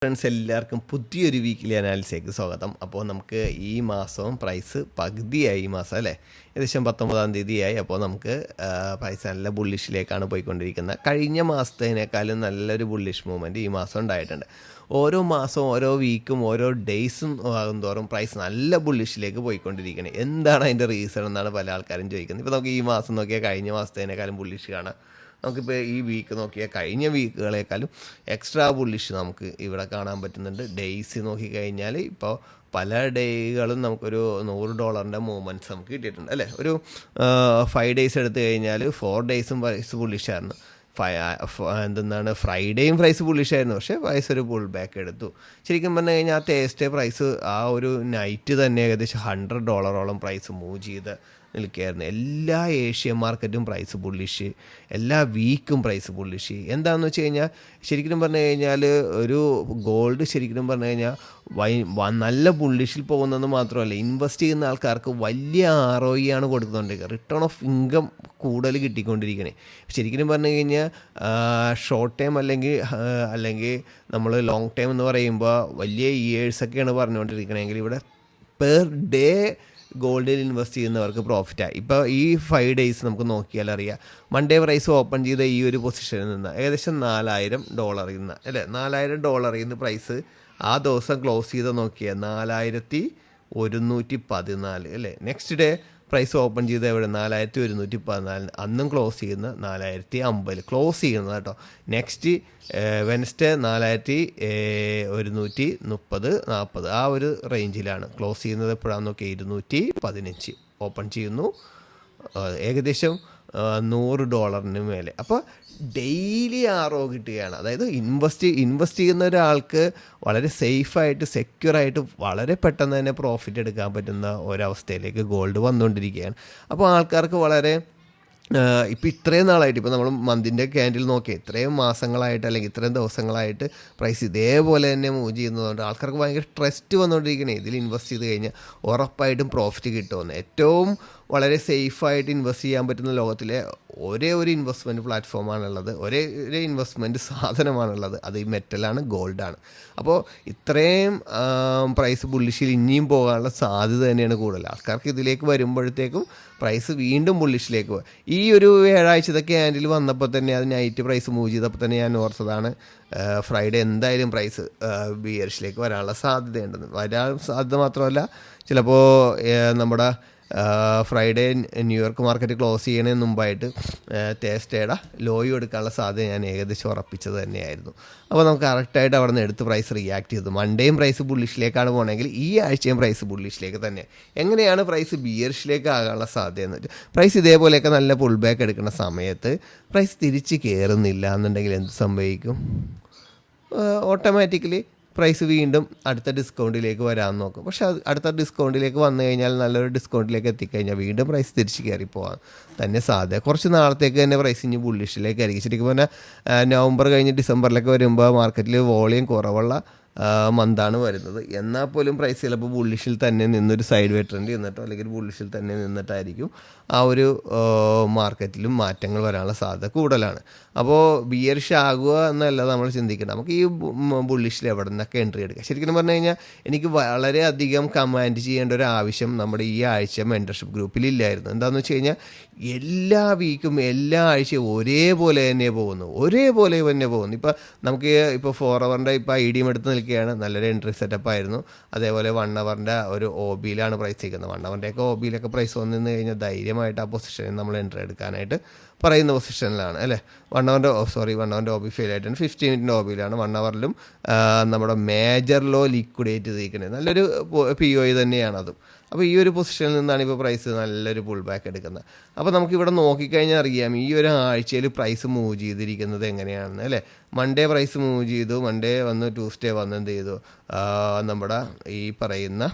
Friends എല്ലാവർക്കും പുതിയൊരു weekly അനാലിസിലേക്ക് സ്വാഗതം. അപ്പോൾ നമുക്ക് ഈ മാസവും പ്രൈസ് പകുതിയായി, ഈ മാസം അല്ലേ, ഏകദേശം 19-ാം തീയതിയായി. അപ്പോൾ നമുക്ക് പ്രൈസ് നല്ല ബുള്ളിഷിലേക്കാണ് പോയിക്കൊണ്ടിരിക്കുന്നത്. കഴിഞ്ഞ മാസത്തേനേക്കാളും നല്ലൊരു ബുള്ളിഷ് മൂവ്മെൻറ്റ് ഈ മാസം ഉണ്ടായിട്ടുണ്ട്. ഓരോ മാസവും ഓരോ വീക്കും ഓരോ ഡേയ്സും ആകും തോറും പ്രൈസ് നല്ല ബുള്ളിഷിലേക്ക് പോയിക്കൊണ്ടിരിക്കുന്നത്. എന്താണ് അതിൻ്റെ റീസൺ എന്നാണ് പല ആൾക്കാരും ചോദിക്കുന്നത്. ഇപ്പോൾ നമുക്ക് ഈ മാസം നോക്കിയാൽ കഴിഞ്ഞ മാസത്തേനേക്കാളും ബുള്ളിഷ് കാണാം. നമുക്കിപ്പോൾ ഈ വീക്ക് നോക്കിയാൽ കഴിഞ്ഞ വീക്കുകളെക്കാളും എക്സ്ട്രാ ബുള്ളിഷ് നമുക്ക് ഇവിടെ കാണാൻ പറ്റുന്നുണ്ട്. ഡേയ്സ് നോക്കിക്കഴിഞ്ഞാൽ ഇപ്പോൾ പല ഡേകളും നമുക്കൊരു $100 മൂവ്മെൻറ്റ്സ് നമുക്ക് കിട്ടിയിട്ടുണ്ട് അല്ലേ. ഒരു 5 ഡേയ്സ് എടുത്തു കഴിഞ്ഞാൽ 4 ഡേയ്സും പ്രൈസ് ബുള്ളിഷായിരുന്നു. എന്തെന്നാണ് ഫ്രൈഡേയും പ്രൈസ് ബുള്ളിഷായിരുന്നു, പക്ഷേ പ്രൈസ് ഒരു പുൾ ബാക്ക് എടുത്തു. ശരിക്കും പറഞ്ഞു കഴിഞ്ഞാൽ ആ തേഴ്സ്ഡേ പ്രൈസ് ആ ഒരു നൈറ്റ് തന്നെ ഏകദേശം $100 പ്രൈസ് മൂവ് ചെയ്ത് നിൽക്കുകയായിരുന്നു. എല്ലാ ഏഷ്യൻ മാർക്കറ്റും പ്രൈസ് ബുള്ളിഷ്, എല്ലാ വീക്കും പ്രൈസ് ബുള്ളിഷ്. എന്താണെന്ന് വെച്ച് കഴിഞ്ഞാൽ ശരിക്കും പറഞ്ഞു കഴിഞ്ഞാൽ ഒരു ഗോൾഡ് ശരിക്കും പറഞ്ഞു കഴിഞ്ഞാൽ നല്ല ബുള്ളിഷിൽ പോകുന്നത് മാത്രമല്ല, ഇൻവെസ്റ്റ് ചെയ്യുന്ന ആൾക്കാർക്ക് വലിയ ROE ആണ് കൊടുക്കുന്നുണ്ടെങ്കിൽ റിട്ടേൺ ഓഫ് ഇൻകം കൂടുതൽ കിട്ടിക്കൊണ്ടിരിക്കണേ. ശരിക്കും പറഞ്ഞു കഴിഞ്ഞാൽ ഷോർട്ട് ടൈം അല്ലെങ്കിൽ നമ്മൾ ലോങ് ടൈം എന്ന് പറയുമ്പോൾ വലിയ ഇയേഴ്സൊക്കെയാണ് പറഞ്ഞുകൊണ്ടിരിക്കണമെങ്കിൽ ഇവിടെ പെർ ഡേ ഗോൾഡിൽ ഇൻവെസ്റ്റ് ചെയ്യുന്നവർക്ക് പ്രോഫിറ്റായി. ഇപ്പോൾ ഈ 5 ഡേയ്സ് നമുക്ക് നോക്കിയാൽ അറിയാം. മൺഡേ പ്രൈസ് ഓപ്പൺ ചെയ്ത ഈ ഒരു പൊസിഷനിൽ നിന്ന് ഏകദേശം $4,000 നിന്ന് അല്ലേ, $4,000 നിന്ന് പ്രൈസ് ആ ദിവസം ക്ലോസ് ചെയ്ത് നോക്കിയാൽ 4,114 അല്ലേ. നെക്സ്റ്റ് ഡേ പ്രൈസ് ഓപ്പൺ ചെയ്ത് എവിടെ 4,114, അന്നും ക്ലോസ് ചെയ്യുന്ന 4,050 ക്ലോസ് ചെയ്യുന്നത് കേട്ടോ. നെക്സ്റ്റ് വെൻസ്ഡേ 4,130-40 ആ ഒരു റേഞ്ചിലാണ് ക്ലോസ് ചെയ്യുന്നത്. എപ്പോഴാണെന്ന് നോക്കിയാൽ 215 ഓപ്പൺ ചെയ്യുന്നു, ഏകദേശം $100 മേലെ. അപ്പോൾ ഡെയിലി കിട്ടുകയാണ്. അതായത് ഇൻവെസ്റ്റ് ചെയ്യുന്ന ഒരാൾക്ക് വളരെ സേഫായിട്ട് സെക്യൂറായിട്ട് വളരെ പെട്ടെന്ന് തന്നെ പ്രോഫിറ്റ് എടുക്കാൻ പറ്റുന്ന ഒരവസ്ഥയിലേക്ക് ഗോൾഡ് വന്നുകൊണ്ടിരിക്കുകയാണ്. അപ്പോൾ ആൾക്കാർക്ക് വളരെ ഇപ്പോൾ ഇത്രയും നാളായിട്ട് ഇപ്പോൾ നമ്മൾ മന്തിൻ്റെ ക്യാൻഡിൽ നോക്കിയാൽ ഇത്രയും മാസങ്ങളായിട്ട് അല്ലെങ്കിൽ ഇത്രയും ദിവസങ്ങളായിട്ട് പ്രൈസ് ഇതേപോലെ തന്നെ മൂവ് ചെയ്യുന്നതുകൊണ്ട് ആൾക്കാർക്ക് ഭയങ്കര ട്രസ്റ്റ് വന്നുകൊണ്ടിരിക്കണേ. ഇതിൽ ഇൻവെസ്റ്റ് ചെയ്ത് കഴിഞ്ഞാൽ ഉറപ്പായിട്ടും പ്രോഫിറ്റ് കിട്ടുമെന്ന്. ഏറ്റവും വളരെ സേഫായിട്ട് ഇൻവെസ്റ്റ് ചെയ്യാൻ പറ്റുന്ന ലോകത്തിലെ ഒരേ ഒരു ഇൻവെസ്റ്റ്മെൻറ്റ് പ്ലാറ്റ്ഫോമാണുള്ളത്, ഒരേ ഇൻവെസ്റ്റ്മെൻറ്റ് സാധനമാണുള്ളത്, അത് ഈ മെറ്റലാണ്, ഗോൾഡാണ്. അപ്പോൾ ഇത്രയും പ്രൈസ് ബുള്ളിഷിൽ ഇനിയും പോകാനുള്ള സാധ്യത തന്നെയാണ് കൂടുതൽ. ആൾക്കാർക്ക് ഇതിലേക്ക് വരുമ്പോഴത്തേക്കും പ്രൈസ് വീണ്ടും ബുള്ളിഷിലേക്ക് പോകും. ഈ ഒരു 7 ആഴ്ചത്തെ ക്യാൻഡിൽ വന്നപ്പോൾ തന്നെ അത് നൈറ്റ് പ്രൈസ് മൂവ് ചെയ്തപ്പോൾ തന്നെ ഞാൻ ഓർത്തതാണ് ഫ്രൈഡേ എന്തായാലും പ്രൈസ് ബിയറിഷിലേക്ക് വരാനുള്ള സാധ്യതയുണ്ടെന്ന്. വരാൻ സാധ്യത മാത്രമല്ല, ചിലപ്പോൾ നമ്മുടെ ഫ്രൈഡേ ന്യൂയോർക്ക് മാർക്കറ്റ് ക്ലോസ് ചെയ്യുന്നതിന് മുമ്പായിട്ട് തേഴ്സ്ഡേയുടെ ലോയും എടുക്കാനുള്ള സാധ്യത ഞാൻ ഏകദേശം ഉറപ്പിച്ചത് തന്നെയായിരുന്നു. അപ്പോൾ നമുക്ക് കറക്റ്റായിട്ട് അവിടെ നിന്ന് എടുത്ത് പ്രൈസ് റിയാക്ട് ചെയ്തു. മൺഡേയും പ്രൈസ് ബുള്ളിഷിലേക്കാണ് പോകണമെങ്കിൽ ഈ ആഴ്ചയും പ്രൈസ് ബുള്ളിഷിലേക്ക് തന്നെ. എങ്ങനെയാണ് പ്രൈസ് ബിയറിഷിലേക്ക് ആകാനുള്ള സാധ്യത എന്ന് വെച്ചാൽ, പ്രൈസ് ഇതേപോലെയൊക്കെ നല്ല പുൾ ബാക്ക് എടുക്കുന്ന സമയത്ത് പ്രൈസ് തിരിച്ച് കയറുന്നില്ല എന്നുണ്ടെങ്കിൽ എന്ത് സംഭവിക്കും? ഓട്ടോമാറ്റിക്കലി പ്രൈസ് വീണ്ടും അടുത്ത ഡിസ്കൗണ്ടിലേക്ക് വരാൻ നോക്കും. പക്ഷേ അടുത്ത ഡിസ്കൗണ്ടിലേക്ക് വന്നു കഴിഞ്ഞാൽ നല്ലൊരു ഡിസ്കൗണ്ടിലേക്ക് എത്തിക്കഴിഞ്ഞാൽ വീണ്ടും പ്രൈസ് തിരിച്ച് കയറി പോകാൻ തന്നെ സാധ്യത. കുറച്ച് നാളത്തേക്ക് തന്നെ പ്രൈസ് ഇനി ബുള്ളിഷിലേക്ക് ആയിരിക്കും. ശരിക്കും പറഞ്ഞാൽ നവംബർ കഴിഞ്ഞ് ഡിസംബറിലൊക്കെ വരുമ്പോൾ മാർക്കറ്റിൽ വോളിയം കുറവുള്ള മന്താണ് വരുന്നത്. എന്നാൽ പോലും പ്രൈസ് ചിലപ്പോൾ ബുള്ളിഷിൽ തന്നെ നിന്നൊരു സൈഡ് വേ ട്രെൻഡ് നിന്നിട്ടോ അല്ലെങ്കിൽ ബുള്ളിഷിൽ തന്നെ നിന്നിട്ടായിരിക്കും ആ ഒരു മാർക്കറ്റിലും മാറ്റങ്ങൾ വരാനുള്ള സാധ്യത കൂടുതലാണ്. അപ്പോൾ ബിയറിഷ് ആകുക എന്നല്ല നമ്മൾ ചിന്തിക്കണം, നമുക്ക് ഈ ബുള്ളിഷിൽ എവിടെ നിന്നൊക്കെ എൻട്രി എടുക്കാം. ശരിക്കും പറഞ്ഞു കഴിഞ്ഞാൽ എനിക്ക് വളരെയധികം കമാൻഡ് ചെയ്യേണ്ട ഒരു ആവശ്യം നമ്മുടെ ഈ ആഴ്ച മെൻറ്റർഷിപ്പ് ഗ്രൂപ്പിലില്ലായിരുന്നു. എന്താണെന്ന് വെച്ച് കഴിഞ്ഞാൽ എല്ലാ വീക്കും എല്ലാ ആഴ്ചയും ഒരേപോലെ തന്നെ പോകുന്നു. ഇപ്പോൾ നമുക്ക് ഇപ്പോൾ 4 ഹവറിൻ്റെ ഇപ്പോൾ IDM എടുത്ത് നിൽക്കുകയാണ്. നല്ലൊരു എൻട്രി സെറ്റപ്പ് ആയിരുന്നു. അതേപോലെ 1 ഹവറിൻ്റെ ഒരു OBയിലാണ് പ്രൈസ് നിൽക്കുന്നത്. 1 ഹവറിൻ്റെയൊക്കെ OBയിലൊക്കെ പ്രൈസ് വന്നു കഴിഞ്ഞാൽ ധൈര്യമായിട്ട് ആ പൊസിഷനിൽ നമ്മൾ എൻട്രി എടുക്കാനായിട്ട് പറയുന്ന പൊസിഷനിലാണ് അല്ലേ. 1 ഹവറിൻ്റെ OB ഫെയിൽ ആയിട്ടാണ്. 15 മിനിറ്റിൻ്റെ OBയിലാണ്. 1 ഹവറിലും നമ്മുടെ മേജർ ലോ ലിക്വിഡേറ്റ് ചെയ്തിരിക്കുന്നത്. നല്ലൊരു POI തന്നെയാണ് അതും. അപ്പോൾ ഈ ഒരു പൊസിഷനിൽ നിന്നാണ് ഇപ്പോൾ പ്രൈസ് നല്ലൊരു പുൾ ബാക്ക് എടുക്കുന്നത്. അപ്പോൾ നമുക്കിവിടെ നോക്കിക്കഴിഞ്ഞാൽ അറിയാം ഈ ഒരു ആഴ്ചയിൽ പ്രൈസ് മൂവ് ചെയ്തിരിക്കുന്നത് എങ്ങനെയാണെന്ന് അല്ലേ. മൺഡേ പ്രൈസ് മൂവ് ചെയ്തു, മൺഡേ വന്ന് ട്യൂസ്ഡേ വന്ന് എന്ത് ചെയ്തു, നമ്മുടെ ഈ പറയുന്ന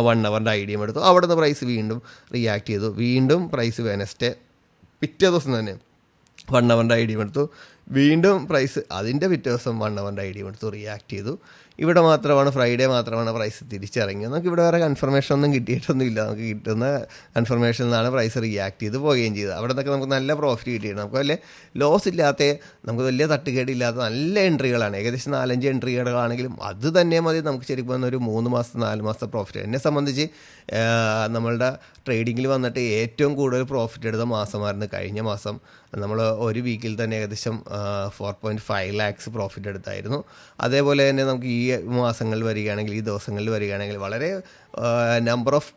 1 ഹവറിൻ്റെ IDM എടുത്തു. അവിടെ നിന്ന് പ്രൈസ് വീണ്ടും റിയാക്ട് ചെയ്തു. വീണ്ടും പ്രൈസ് വെനസ്ഡേ പിറ്റേ ദിവസം തന്നെ 1 ഹവറിൻ്റെ IDM എടുത്തു, വീണ്ടും പ്രൈസ് അതിൻ്റെ പിറ്റേ ദിവസം 1 അവറിൻ്റെ ഐഡിയ എടുത്ത് റിയാക്ട് ചെയ്തു. ഇവിടെ മാത്രമാണ് ഫ്രൈഡേ മാത്രമാണ് പ്രൈസ് തിരിച്ചിറങ്ങിയത്. നമുക്ക് ഇവിടെ വേറെ കൺഫർമേഷൻ ഒന്നും കിട്ടിയിട്ടൊന്നുമില്ല. നമുക്ക് കിട്ടുന്ന കൺഫർമേഷനിൽ നിന്നാണ് പ്രൈസ് റിയാക്ട് ചെയ്ത് പോവുകയും ചെയ്തത്. അവിടെ നിന്നൊക്കെ നമുക്ക് നല്ല പ്രോഫിറ്റ് കിട്ടിയിട്ടുണ്ട്. നമുക്ക് വലിയ ലോസ് ഇല്ലാത്ത, നമുക്ക് വലിയ തട്ടുകേടില്ലാത്ത നല്ല എൻട്രികളാണ്. ഏകദേശം 4-5 എൻട്രികളാണെങ്കിലും അത് തന്നെ മതി നമുക്ക് ശരിക്കും വന്ന ഒരു 3 മാസം 4 മാസത്തെ പ്രോഫിറ്റ്. എന്നെ സംബന്ധിച്ച് നമ്മളുടെ ട്രേഡിങ്ങിൽ വന്നിട്ട് ഏറ്റവും കൂടുതൽ പ്രോഫിറ്റ് എടുത്ത മാസമായിരുന്നു കഴിഞ്ഞ മാസം. നമ്മൾ ഒരു വീക്കിൽ തന്നെ ഏകദേശം 4.5 lakhs പ്രോഫിറ്റ് എടുത്തായിരുന്നു. അതേപോലെ തന്നെ നമുക്ക് ഈ മാസങ്ങളിൽ വരികയാണെങ്കിൽ, ഈ ദിവസങ്ങളിൽ വരികയാണെങ്കിൽ വളരെ നമ്പർ ഓഫ്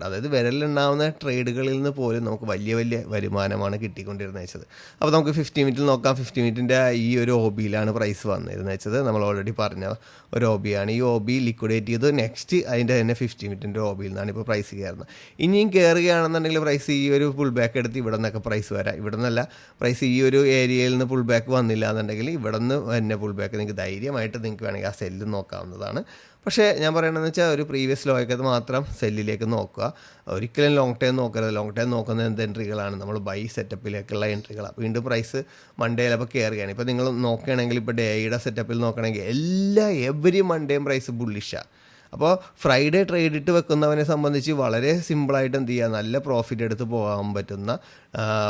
അതായത് വിരലുണ്ടാവുന്ന ട്രേഡുകളിൽ നിന്ന് പോലും നമുക്ക് വലിയ വലിയ വരുമാനമാണ് കിട്ടിക്കൊണ്ടിരുന്നത് വെച്ചത്. അപ്പോൾ നമുക്ക് 50 മിനിറ്റിൽ നോക്കാം. 50 മിനിറ്റിൻ്റെ ഈ ഒരു OBയിലാണ് പ്രൈസ് വന്നിരുന്നത് വെച്ചത്. നമ്മൾ ഓൾറെഡി പറഞ്ഞ ഒരു OBയാണ്. ഈ OB ലിക്വിഡേറ്റ് ചെയ്ത് നെക്സ്റ്റ് അതിൻ്റെ തന്നെ 50 മിനിറ്റിൻ്റെ OBയിൽ നിന്നാണ് ഇപ്പോൾ പ്രൈസ് കയറുന്നത്. ഇനിയും കയറുകയാണെന്നുണ്ടെങ്കിൽ പ്രൈസ് ഈ ഒരു പുൾ ബാക്ക് എടുത്ത് ഇവിടെ നിന്നൊക്കെ പ്രൈസ് വരാം. ഇവിടെ നിന്നല്ല, പ്രൈസ് ഈ ഒരു ഏരിയയിൽ നിന്ന് പുൾ ബാക്ക് വന്നില്ല എന്നുണ്ടെങ്കിൽ ഇവിടെ നിന്ന് തന്നെ പുൾ ബാക്ക് നിങ്ങൾക്ക് ധൈര്യമായിട്ട് നിങ്ങൾക്ക് വേണമെങ്കിൽ ആ സെല്ല് നോക്കാവുന്നതാണ്. പക്ഷേ ഞാൻ പറയണമെന്ന് വെച്ചാൽ ഒരു പ്രീവിയസ് ലോയ്ക്കത് മാത്രം സെല്ലിലേക്ക് നോക്കുക. ഒരിക്കലും ലോങ് ടൈം നോക്കരുത്. ലോങ് ടൈം നോക്കുന്ന എന്ത് എൻട്രികളാണ് നമ്മൾ ബൈ സെറ്റപ്പിലേക്കുള്ള എൻട്രികളാണ്. വീണ്ടും പ്രൈസ് മൺഡേയിലപ്പോൾ കയറുകയാണ്. ഇപ്പോൾ നിങ്ങൾ നോക്കുകയാണെങ്കിൽ ഇപ്പോൾ ഡേയുടെ സെറ്റപ്പിൽ നോക്കുകയാണെങ്കിൽ എവരി മൺഡേയും പ്രൈസ് ബുള്ളിഷാണ്. അപ്പോൾ ഫ്രൈഡേ ട്രേഡ് ഇട്ട് വെക്കുന്നവനെ സംബന്ധിച്ച് വളരെ സിമ്പിളായിട്ട് എന്ത് ചെയ്യുക, നല്ല പ്രോഫിറ്റ് എടുത്ത് പോകാൻ പറ്റുന്ന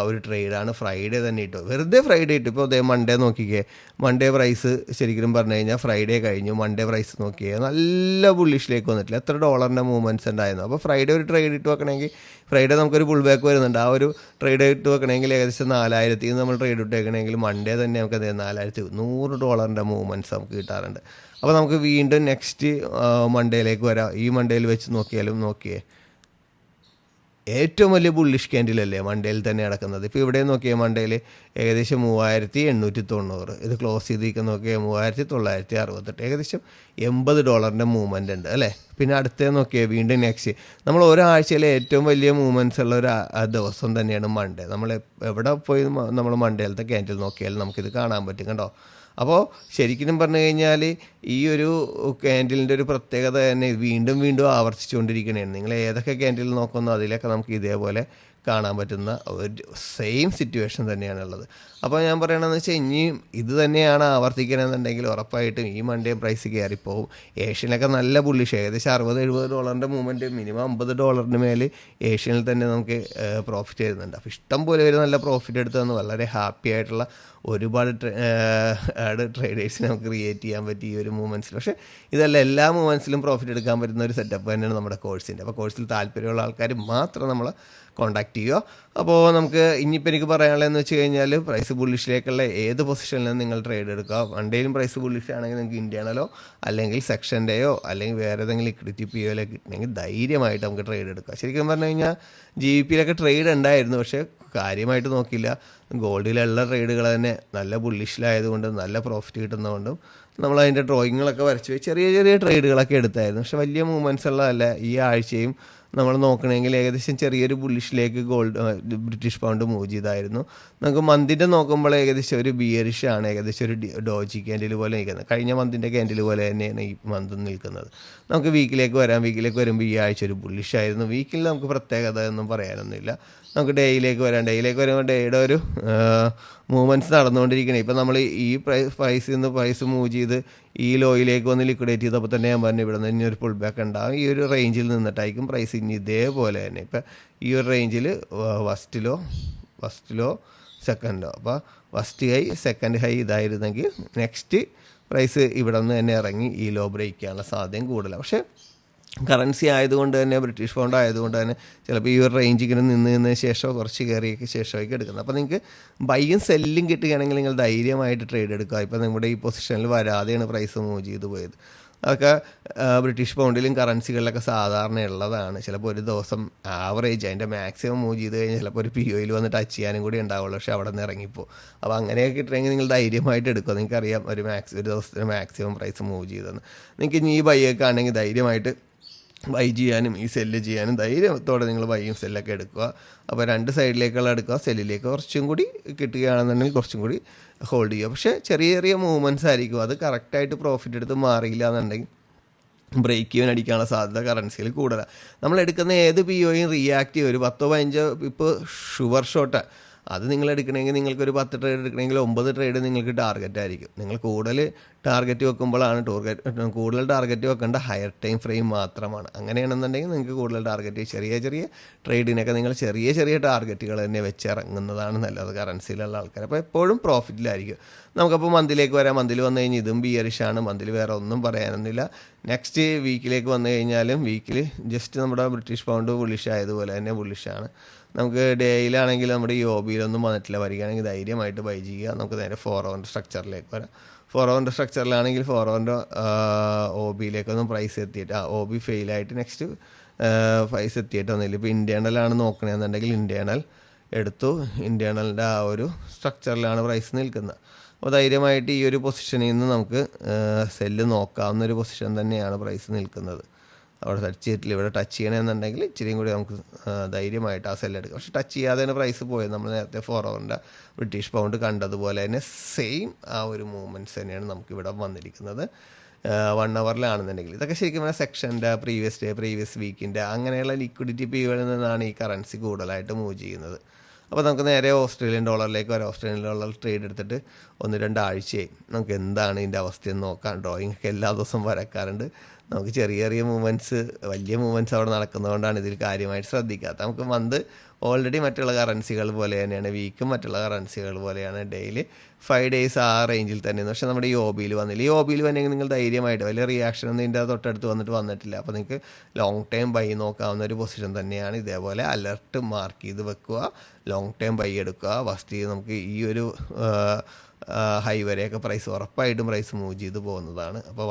ഒരു ട്രേഡാണ് ഫ്രൈഡേ തന്നെ ഇട്ടു. വെറുതെ ഫ്രൈഡേ ഇട്ടു. ഇപ്പോൾ അതേ മൺഡേ നോക്കിക്കേ, മൺഡേ പ്രൈസ് ശരിക്കും പറഞ്ഞു കഴിഞ്ഞാൽ ഫ്രൈഡേ കഴിഞ്ഞു, മൺഡേ പ്രൈസ് നോക്കിയേ നല്ല ബുള്ളിഷിലേക്ക് വന്നിട്ടില്ല. എത്ര ഡോളറിൻ്റെ മൂവ്മെൻറ്റ്സ് ഉണ്ടായിരുന്നു. അപ്പോൾ ഫ്രൈഡേ ഒരു ട്രേഡ് ഇട്ട് വെക്കണമെങ്കിൽ, ഫ്രൈഡേ നമുക്കൊരു പുൾ ബാക്ക് വരുന്നുണ്ട്, ആ ഒരു ട്രേഡ് ഇട്ട് വെക്കണമെങ്കിൽ ഏകദേശം 4000 നമ്മൾ ട്രേഡ് ഇട്ട് വെക്കണമെങ്കിൽ മൺഡേ തന്നെ നമുക്ക് എന്ത് $4100 മൂവ്മെൻറ്റ്സ് നമുക്ക് കിട്ടാറുണ്ട്. അപ്പോൾ നമുക്ക് വീണ്ടും നെക്സ്റ്റ് മൺഡേയിലേക്ക് വരാം. ഈ മൺഡേയിൽ വെച്ച് നോക്കിയേ ഏറ്റവും വലിയ ബുള്ളിഷ് ക്യാൻഡിലല്ലേ മൺഡേയിൽ തന്നെ നടക്കുന്നത്. ഇപ്പോൾ ഇവിടെ നോക്കിയാൽ മൺഡേയിൽ ഏകദേശം 3890, ഇത് ക്ലോസ് ചെയ്തിരിക്കുന്ന നോക്കിയാൽ 3968, ഏകദേശം $80 മൂവ്മെൻ്റ് ഉണ്ട് അല്ലേ. പിന്നെ അടുത്തേ നോക്കിയാൽ വീണ്ടും നെക്സ്റ്റ് നമ്മൾ ഒരാഴ്ചയിലെ ഏറ്റവും വലിയ മൂവ്മെൻറ്റ്സ് ഉള്ള ഒരു ദിവസം തന്നെയാണ് മൺഡേ. നമ്മൾ എവിടെ പോയി നമ്മൾ മൺഡേയിലത്തെ ക്യാൻഡിൽ നോക്കിയാൽ നമുക്കിത് കാണാൻ പറ്റും കണ്ടോ. അപ്പോൾ ശരിക്കും പറഞ്ഞു കഴിഞ്ഞാൽ ഈ ഒരു ക്യാൻഡിലിൻ്റെ ഒരു പ്രത്യേകത തന്നെ വീണ്ടും ആവർത്തിച്ചുകൊണ്ടിരിക്കുകയാണ്. നിങ്ങൾ ഏതൊക്കെ ക്യാൻഡിൽ നോക്കുന്നോ അതിലൊക്കെ നമുക്ക് ഇതേപോലെ കാണാൻ പറ്റുന്ന ഒരു സെയിം സിറ്റുവേഷൻ തന്നെയാണുള്ളത്. അപ്പോൾ ഞാൻ പറയണമെന്ന് വെച്ചാൽ ഇനിയും ഇത് തന്നെയാണ് ആവർത്തിക്കണമെന്നുണ്ടെങ്കിൽ ഉറപ്പായിട്ടും ഈ മൺഡേ പ്രൈസ് കയറിപ്പോവും. ഏഷ്യനിലൊക്കെ നല്ല ബുള്ളിഷ്, ഏകദേശം $60-70 മൂവ്മെൻറ്റ്, മിനിമം $50 മേൽ ഏഷ്യനിൽ തന്നെ നമുക്ക് പ്രോഫിറ്റ് വരുന്നുണ്ട്. അപ്പോൾ ഇഷ്ടം പോലെ ഒരു നല്ല പ്രോഫിറ്റ് എടുത്ത് തന്ന് വളരെ ഹാപ്പി ആയിട്ടുള്ള ഒരുപാട് ട്രേഡേഴ്സിനെ നമുക്ക് ക്രിയേറ്റ് ചെയ്യാൻ പറ്റി ഈ ഒരു മൂവ്മെൻറ്റ്സിൽ. പക്ഷേ ഇതല്ല, എല്ലാ മൂവ്മെൻറ്റ്സിലും പ്രോഫിറ്റ് എടുക്കാൻ പറ്റുന്ന ഒരു സെറ്റപ്പ് തന്നെയാണ് നമ്മുടെ കോഴ്സിൻ്റെ. അപ്പോൾ കോഴ്സിൽ താല്പര്യമുള്ള ആൾക്കാർ മാത്രം നമ്മളെ കോൺടാക്ട് ചെയ്യുക. അപ്പോൾ നമുക്ക് ഇനിയിപ്പോൾ എനിക്ക് പറയാനുള്ളതെന്ന് വെച്ച് കഴിഞ്ഞാൽ പ്രൈസ് ബുള്ളിഷിലേക്കുള്ള ഏത് പൊസിഷനിലും നിങ്ങൾ ട്രേഡ് എടുക്കുക. വൺഡേയിലും പ്രൈസ് ബുള്ളിഷ് ആണെങ്കിൽ നിങ്ങൾക്ക് ഇന്ത്യയാണല്ലോ അല്ലെങ്കിൽ സെക്ഷൻ്റെയോ അല്ലെങ്കിൽ വേറെ ഏതെങ്കിലും ലിക്വിഡിറ്റി POയിലോ കിട്ടണമെങ്കിൽ ധൈര്യമായിട്ട് നമുക്ക് ട്രേഡ് എടുക്കുക. ശരിക്കും പറഞ്ഞു കഴിഞ്ഞാൽ GBPയിലൊക്കെ ട്രേഡ് ഉണ്ടായിരുന്നു, പക്ഷേ കാര്യമായിട്ട് നോക്കിയില്ല. ഗോൾഡിലുള്ള ട്രേഡുകൾ തന്നെ നല്ല ബുള്ളിഷിലായതുകൊണ്ടും നല്ല പ്രോഫിറ്റ് കിട്ടുന്നതുകൊണ്ടും നമ്മൾ അതിൻ്റെ ഡ്രോയിങ്ങുകളൊക്കെ വരച്ച് പോയി ചെറിയ ട്രേഡുകളൊക്കെ എടുത്തായിരുന്നു. പക്ഷേ വലിയ മൂവ്മെൻറ്റ്സ് ഉള്ളതല്ല. ഈ ആഴ്ചയും നമ്മൾ നോക്കണമെങ്കിൽ ഏകദേശം ചെറിയൊരു ബുള്ളിഷിലേക്ക് ബ്രിട്ടീഷ് പൗണ്ട് മൂവ് ചെയ്തായിരുന്നു. നമുക്ക് മന്തിൻ്റെ നോക്കുമ്പോൾ ഏകദേശം ഒരു ബിയറിഷാണ്, ഏകദേശം ഒരു ഡോജി ക്യാൻഡിൽ പോലെ നിൽക്കുന്നത്. കഴിഞ്ഞ മന്തിൻ്റെ ക്യാൻഡിൽ പോലെ തന്നെയാണ് ഈ മന്ത് നിൽക്കുന്നത്. നമുക്ക് വീക്കിലേക്ക് വരുമ്പോൾ ഈ ആഴ്ച ഒരു ബുള്ളിഷായിരുന്നു. വീക്കിൽ നമുക്ക് പ്രത്യേകത ഒന്നും പറയാനൊന്നുമില്ല. നമുക്ക് ഡേയിലേക്ക് വരുമ്പോൾ ഡേയുടെ ഒരു മൂവ്മെൻറ്റ്സ് നടന്നുകൊണ്ടിരിക്കണേ. ഇപ്പോൾ നമ്മൾ ഈ പ്രൈസിൽ നിന്ന് പ്രൈസ് മൂവ് ചെയ്ത് ഈ ലോയിലേക്ക് വന്ന് ലിക്വിഡേറ്റ് ചെയ്തപ്പോൾ തന്നെ ഞാൻ പറഞ്ഞു ഇവിടെ നിന്ന് ഇനി ഒരു പുൾ ബാക്ക് ഉണ്ടാകും. ഈ ഒരു റേഞ്ചിൽ നിന്നിട്ടായിരിക്കും പ്രൈസ് ഇനി ഇതേപോലെ തന്നെ. ഇപ്പം ഈ ഒരു റേഞ്ചിൽ ഫസ്റ്റിലോ സെക്കൻഡോ, അപ്പോൾ ഫസ്റ്റ് ഹൈ സെക്കൻഡ് ഹൈ ഇതായിരുന്നെങ്കിൽ നെക്സ്റ്റ് പ്രൈസ് ഇവിടെ നിന്ന് തന്നെ ഇറങ്ങി ഈ ലോ ബ്രേക്ക് ചെയ്യാനുള്ള സാധ്യതയും കൂടുതലാണ്. പക്ഷേ കറൻസി ആയതുകൊണ്ട് തന്നെ, ബ്രിട്ടീഷ് പൗണ്ട് ആയതുകൊണ്ട് തന്നെ ചിലപ്പോൾ ഈ ഒരു റേഞ്ച് ഇങ്ങനെ നിന്നതിന് ശേഷം കുറച്ച് കയറിയൊക്കെ ശേഷമായിരിക്കും എടുക്കുന്നത്. അപ്പോൾ നിങ്ങൾക്ക് ബൈയും സെല്ലും കിട്ടുകയാണെങ്കിൽ നിങ്ങൾ ധൈര്യമായിട്ട് ട്രേഡ് എടുക്കുക. ഇപ്പോൾ നിങ്ങളുടെ ഈ പൊസിഷനിൽ വരാതെയാണ് പ്രൈസ് മൂവ് ചെയ്ത് പോയത്. അതൊക്കെ ബ്രിട്ടീഷ് പൗണ്ടിലും കറൻസികളിലൊക്കെ സാധാരണ ഉള്ളതാണ്. ചിലപ്പോൾ ഒരു ദിവസം ആവറേജ് അതിൻ്റെ മാക്സിമം മൂവ് ചെയ്ത് കഴിഞ്ഞാൽ ചിലപ്പോൾ ഒരു POയിൽ വന്ന് ടച്ച് ചെയ്യാനും കൂടി ഉണ്ടാവുള്ളൂ. പക്ഷേ അവിടെ നിന്ന് ഇറങ്ങിപ്പോൾ അപ്പോൾ അങ്ങനെയൊക്കെ കിട്ടണമെങ്കിൽ നിങ്ങൾ ധൈര്യമായിട്ട് എടുക്കുക. നിങ്ങൾക്കറിയാം ഒരു ദിവസത്തിന് മാക്സിമം പ്രൈസ് മൂവ് ചെയ്തെന്ന്. നിങ്ങൾക്ക് ഇനി ഈ ബൈയൊക്കെ ആണെങ്കിൽ ധൈര്യമായിട്ട് ബൈ ചെയ്യാനും ഈ സെല്ല് ചെയ്യാനും ധൈര്യത്തോടെ നിങ്ങൾ ബൈയും സെല്ലൊക്കെ എടുക്കുക. അപ്പോൾ രണ്ട് സൈഡിലേക്കുള്ള എടുക്കുക. സെല്ലിലേക്ക് കുറച്ചും കൂടി കിട്ടുകയാണെന്നുണ്ടെങ്കിൽ കുറച്ചും കൂടി ഹോൾഡ് ചെയ്യുക. പക്ഷേ ചെറിയ മൂവ്മെൻറ്റ്സ് ആയിരിക്കും. അത് കറക്റ്റായിട്ട് പ്രോഫിറ്റ് എടുത്ത് മാറിയില്ല എന്നുണ്ടെങ്കിൽ ബ്രേക്ക് ഈവൻ അടിക്കാനുള്ള സാധ്യത കറൻസിയിൽ കൂടുതലാണ്. നമ്മൾ എടുക്കുന്ന ഏത് POയും റിയാക്ട് ചെയ്യും. ഒരു 10-15 ഇപ്പോൾ ഷുവർ ഷോട്ട് അത് നിങ്ങൾ എടുക്കണമെങ്കിൽ നിങ്ങൾക്കൊരു 10 ട്രേഡ് എടുക്കണമെങ്കിൽ 9 ട്രേഡ് നിങ്ങൾക്ക് ടാർഗറ്റ് ആയിരിക്കും. നിങ്ങൾ കൂടുതൽ ടാർഗറ്റ് വെക്കുമ്പോഴാണ് കൂടുതൽ ടാർഗറ്റ് വെക്കേണ്ട ഹയർ ടൈം ഫ്രെയിം മാത്രമാണ്. അങ്ങനെയാണെന്നുണ്ടെങ്കിൽ നിങ്ങൾക്ക് കൂടുതൽ ടാർഗറ്റ് ചെറിയ ചെറിയ ട്രേഡിനൊക്കെ നിങ്ങൾ ചെറിയ ചെറിയ ടാർഗറ്റുകൾ തന്നെ വെച്ചിറങ്ങുന്നതാണ് നല്ലത് കറൻസിയിലുള്ള ആൾക്കാർ. അപ്പോൾ എപ്പോഴും പ്രോഫിറ്റിലായിരിക്കും. നമുക്കപ്പോൾ മന്തിലേക്ക് വരാം. മന്തിൽ വന്നു കഴിഞ്ഞാൽ ഇതും ബിയറിഷാണ്. മന്തിൽ വേറെ ഒന്നും പറയാനൊന്നുമില്ല. നെക്സ്റ്റ് വീക്കിലേക്ക് വന്നു കഴിഞ്ഞാലും വീക്കിൽ ജസ്റ്റ് നമ്മുടെ ബ്രിട്ടീഷ് പൗണ്ട് ബുള്ളിഷ് ആയതുപോലെ തന്നെ ബുള്ളിഷാണ്. നമുക്ക് ഡേയിലാണെങ്കിൽ നമ്മുടെ ഈ OBയിലൊന്നും വന്നിട്ടില്ല. വരികയാണെങ്കിൽ ധൈര്യമായിട്ട് ബൈ ചെയ്യുക. നമുക്ക് നേരെ 4 hour സ്ട്രക്ചറിലേക്ക് വരാം. 4 hour സ്ട്രക്ചറിലാണെങ്കിൽ 4 hour OBയിലേക്കൊന്നും പ്രൈസ് എത്തിയിട്ട് OB ഫെയിലായിട്ട് നെക്സ്റ്റ് പ്രൈസ് എത്തിയിട്ടൊന്നുമില്ല. ഇപ്പോൾ ഇൻറ്റേർണലാണ് നോക്കണമെന്നുണ്ടെങ്കിൽ ഇൻറ്റേർണൽ എടുത്തു. ഇൻറ്റേർണലിൻ്റെ ആ ഒരു സ്ട്രക്ചറിലാണ് പ്രൈസ് നിൽക്കുന്നത്. അപ്പോൾ ധൈര്യമായിട്ട് ഈ ഒരു പൊസിഷനിൽ നിന്ന് നമുക്ക് സെല്ല് നോക്കാവുന്നൊരു പൊസിഷൻ തന്നെയാണ് പ്രൈസ് നിൽക്കുന്നത്. അവിടെ ടച്ച് ചെയ്തിട്ടില്ല. ഇവിടെ ടച്ച് ചെയ്യണമെന്നുണ്ടെങ്കിൽ ഇച്ചിരിയും കൂടി നമുക്ക് ധൈര്യമായിട്ട് ആ സെല്ല് എടുക്കാം. പക്ഷെ ടച്ച് ചെയ്യാതെ തന്നെ പ്രൈസ് പോയത് നമ്മൾ നേരത്തെ 4 hour ബ്രിട്ടീഷ് പൗണ്ട് കണ്ടതുപോലെ തന്നെ സെയിം ആ ഒരു മൂവ്മെൻറ്റ്സ് തന്നെയാണ് നമുക്കിവിടെ വന്നിരിക്കുന്നത്. 1 hourലാണെന്നുണ്ടെങ്കിൽ ഇതൊക്കെ ശരിക്കും പറഞ്ഞാൽ സെക്ഷൻ്റെ പ്രീവിയസ് ഡേ പ്രീവിയസ് വീക്കിൻ്റെ അങ്ങനെയുള്ള ലിക്വിഡിറ്റി പീരിയഡിൽ നിന്നാണ് ഈ കറൻസി കൂടുതലായിട്ട് മൂവ് ചെയ്യുന്നത്. അപ്പോൾ നമുക്ക് നേരെ ഓസ്ട്രേലിയൻ ഡോളറിലേക്ക് വരാം. ഓസ്ട്രേലിയൻ ഡോളർ ട്രേഡ് എടുത്തിട്ട് 1-2 ആഴ്ചയായി. നമുക്ക് എന്താണ് ഇതിൻ്റെ അവസ്ഥയെന്ന് നോക്കാം. ഡ്രോയിങ് ഒക്കെ എല്ലാ ദിവസവും വരക്കാറുണ്ട്. നമുക്ക് ചെറിയ ചെറിയ മൂവ്മെൻറ്റ്സ് വലിയ മൂവ്മെൻറ്റ്സ് അവിടെ നടക്കുന്നതുകൊണ്ടാണ് ഇതിൽ കാര്യമായിട്ട് ശ്രദ്ധിക്കാത്തത്. നമുക്ക് മന്ത് ഓൾറെഡി മറ്റുള്ള കറൻസികൾ പോലെ തന്നെയാണ്, വീക്കും മറ്റുള്ള കറൻസികൾ പോലെയാണ്. ഡെയിലി 5 days ആ റേഞ്ചിൽ തന്നെയാണ്. പക്ഷേ നമ്മുടെ ഈ OBയിൽ വന്നില്ല. ഈ OBയിൽ വന്നെങ്കിൽ നിങ്ങൾ ധൈര്യമായിട്ട് വലിയ റിയാക്ഷൻ ഒന്നും ഇതിൻ്റെ തൊട്ടടുത്ത് വന്നിട്ടില്ല. അപ്പോൾ നിങ്ങൾക്ക് ലോങ് ടൈം ബൈ നോക്കാവുന്ന ഒരു പൊസിഷൻ തന്നെയാണ്. ഇതേപോലെ അലർട്ട് മാർക്ക് ചെയ്ത് വെക്കുക, ലോങ് ടൈം ബൈ എടുക്കുക. ഫസ്റ്റ് നമുക്ക് ഈ ഒരു ഹൈ വരെയൊക്കെ പ്രൈസ് ഉറപ്പായിട്ടും പ്രൈസ് മൂവ് ചെയ്ത് പോകുന്നതാണ്. അപ്പോൾ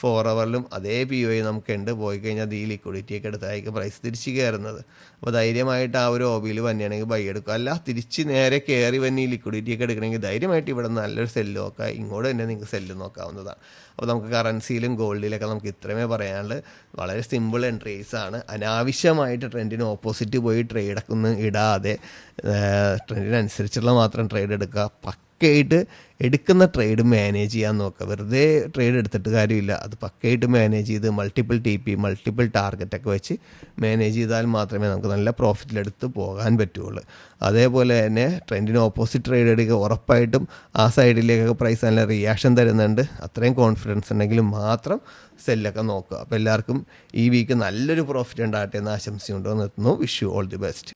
4 hourലും അതേ POI നമുക്കുണ്ട്. പോയി കഴിഞ്ഞാൽ അത് ഈ ലിക്വിഡിറ്റിയൊക്കെ എടുത്തായിരിക്കും പ്രൈസ് തിരിച്ച് കയറുന്നത്. അപ്പോൾ ധൈര്യമായിട്ട് ആ ഒരു OBയിൽ വന്നെയാണെങ്കിൽ ബൈ എടുക്കുക. അല്ല തിരിച്ച് നേരെ കയറി വന്ന് ഈ ലിക്വിഡിറ്റിയൊക്കെ എടുക്കണമെങ്കിൽ ധൈര്യമായിട്ട് ഇവിടെ നല്ലൊരു സെല്ല് നോക്കുക. ഇങ്ങോട്ട് തന്നെ നിങ്ങൾക്ക് സെല്ല് നോക്കാവുന്നതാണ്. അപ്പോൾ നമുക്ക് കറൻസിയിലും ഗോൾഡിലൊക്കെ നമുക്ക് ഇത്രമേ പറയാനുള്ളത്. വളരെ സിമ്പിൾ എൻട്രീസ് ആണ്. അനാവശ്യമായിട്ട് ട്രെൻഡിന് ഓപ്പോസിറ്റ് പോയി ട്രേഡൊക്കെ ഒന്നും ഇടാതെ ട്രെൻഡിനനുസരിച്ചുള്ള മാത്രം ട്രേഡ് എടുക്കുക. പക്കയായിട്ട് എടുക്കുന്ന ട്രേഡ് മാനേജ് ചെയ്യാൻ നോക്കുക. വെറുതെ ട്രേഡ് എടുത്തിട്ട് കാര്യമില്ല. അത് പക്കയായിട്ട് മാനേജ് ചെയ്ത് മൾട്ടിപ്പിൾ TP മൾട്ടിപ്പിൾ ടാർഗറ്റൊക്കെ വെച്ച് മാനേജ് ചെയ്താൽ മാത്രമേ നമുക്ക് നല്ല പ്രോഫിറ്റിലെടുത്ത് പോകാൻ പറ്റുള്ളൂ. അതേപോലെ തന്നെ ട്രെൻഡിന് ഓപ്പോസിറ്റ് ട്രേഡ് എടുക്കുക. ഉറപ്പായിട്ടും ആ സൈഡിലേക്കൊക്കെ പ്രൈസ് നല്ല റിയാക്ഷൻ തരുന്നുണ്ട്. അത്രയും കോൺഫിഡൻസ് ഉണ്ടെങ്കിൽ മാത്രം സെല്ലൊക്കെ നോക്കുക. അപ്പോൾ എല്ലാവർക്കും ഈ വീക്ക് നല്ലൊരു പ്രോഫിറ്റ് ഉണ്ടാകട്ടെ എന്ന് ആശംസിച്ചുകൊണ്ട് നിർത്തുന്നു. Wish you all the best.